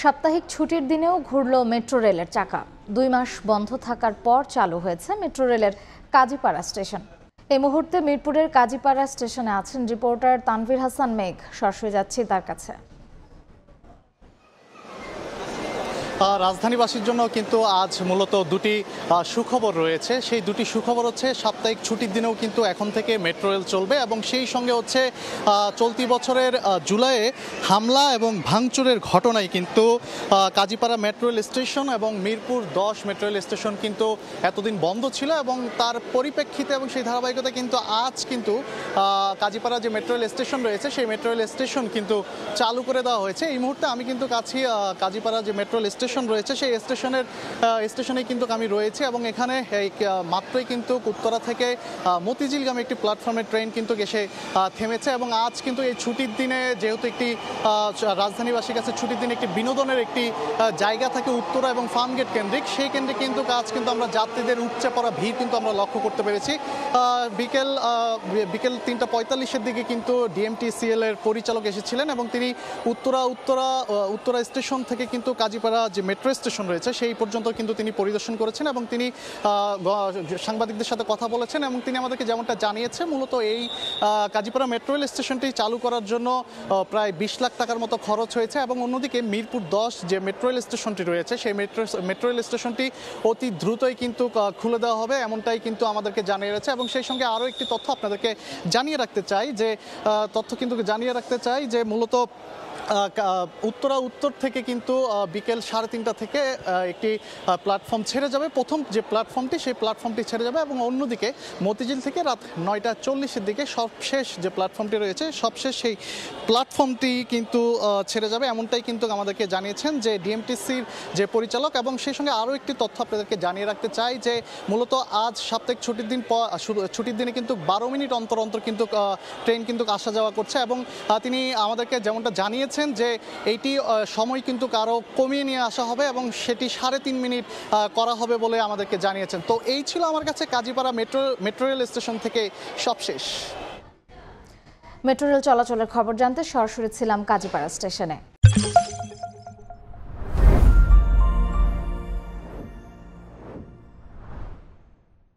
সাপ্তাহিক ছুটির দিনেও ঘুরল মেট্রো রেলের চাকা। 2 মাস বন্ধ থাকার পর চালু হয়েছে মেট্রো রেলের কাজীপাড়া স্টেশন। এই মুহূর্তে মিরপুরের কাজীপাড়া স্টেশনে আছেন রিপোর্টার তানভীর হাসান মেঘ। সরাসরি যাচ্ছি তার কাছে। রাজধানীবাসীর জন্য কিন্তু আজ মূলত দুটি সুখবর রয়েছে। সেই দুটি সুখবর হচ্ছে সাপ্তাহিক ছুটির দিনেও কিন্তু এখন থেকে মেট্রো রেল চলবে, এবং সেই সঙ্গে হচ্ছে চলতি বছরের জুলাইয়ে হামলা এবং ভাঙচুরের ঘটনায় কিন্তু কাজীপাড়া মেট্রো রেল স্টেশন এবং মিরপুর 10 মেট্রো রেল স্টেশন কিন্তু এতদিন বন্ধ ছিল, এবং তার পরিপ্রেক্ষিতে এবং সেই ধারাবাহিকতা কিন্তু আজ কিন্তু কাজীপাড়া যে মেট্রো রেল স্টেশন রয়েছে সেই মেট্রো রেল স্টেশন কিন্তু চালু করে দেওয়া হয়েছে। এই মুহূর্তে আমি কিন্তু কাজীপাড়া যে মেট্রো রেল স্টেশন রয়েছে সেই স্টেশনে কিন্তু আমি রয়েছি, এবং এখানে এই মাত্রই কিন্তু উত্তরা থেকে মতিঝিলগামী একটি প্ল্যাটফর্মের ট্রেন কিন্তু এসে থেমেছে। এবং আজ কিন্তু এই ছুটির দিনে যেহেতু একটি রাজধানীবাসীর কাছে ছুটির দিনে একটি বিনোদনের একটি জায়গা থাকে উত্তরা এবং ফার্মগেট কেন্দ্রিক, সেই কেন্দ্রে কিন্তু আজ কিন্তু আমরা যাত্রীদের উপচে পড়া ভিড় কিন্তু আমরা লক্ষ্য করতে পেরেছি। বিকেল 3:45-এর দিকে কিন্তু ডিএমটিসিএল এর পরিচালক এসেছিলেন, এবং তিনি উত্তরা স্টেশন থেকে কিন্তু কাজীপাড়া যে মেট্রো স্টেশন রয়েছে সেই পর্যন্ত কিন্তু তিনি পরিদর্শন করেছেন, এবং তিনি সাংবাদিকদের সাথে কথা বলেছেন, এবং তিনি আমাদেরকে যেমনটা জানিয়েছে মূলত এই কাজীপাড়া মেট্রো রেল স্টেশনটি চালু করার জন্য প্রায় 20 লাখ টাকার মতো খরচ হয়েছে। এবং অন্যদিকে মিরপুর 10 যে মেট্রো রেল স্টেশনটি রয়েছে সেই মেট্রো রেল স্টেশনটি অতি দ্রুতই কিন্তু খুলে দেওয়া হবে, এমনটাই কিন্তু আমাদেরকে জানিয়েছে। এবং সেই সঙ্গে আরও একটি তথ্য আপনাদেরকে জানিয়ে রাখতে চাই যে মূলত উত্তর থেকে কিন্তু বিকেল 3:30 থেকে একটি প্ল্যাটফর্ম ছেড়ে যাবে। প্রথম যে প্ল্যাটফর্মটি সেই প্ল্যাটফর্মটি ছেড়ে যাবে, এবং অন্যদিকে মতিঝিল থেকে রাত 9:40-এর দিকে সবশেষ যে প্ল্যাটফর্মটি রয়েছে সেই প্ল্যাটফর্মটি কিন্তু ছেড়ে যাবে, এমনটাই কিন্তু আমাদেরকে জানিয়েছেন যে ডিএমটিসির যে পরিচালক। এবং সেই সঙ্গে আরও একটি তথ্য আপনাদেরকে জানিয়ে রাখতে চাই যে মূলত আজ সাপ্তাহিক ছুটির দিনে কিন্তু 12 মিনিট অন্তর কিন্তু ট্রেন কিন্তু আসা যাওয়া করছে, এবং তিনি আমাদেরকে যেমনটা জানিয়েছেন যে এইটি সময় কিন্তু আরও কমিয়ে নিয়ে আসা হবে, এবং সেটি 3.5 মিনিট করা হবে বলে আমাদেরকে জানিয়েছেন। তো এই ছিল আমার কাছে কাজীপাড়া মেট্রো রেল স্টেশন থেকে সবশেষ। মেট্রো রেল চলাচলের খবর জানতে সরাসরি ছিলাম কাজীপাড়া স্টেশনে।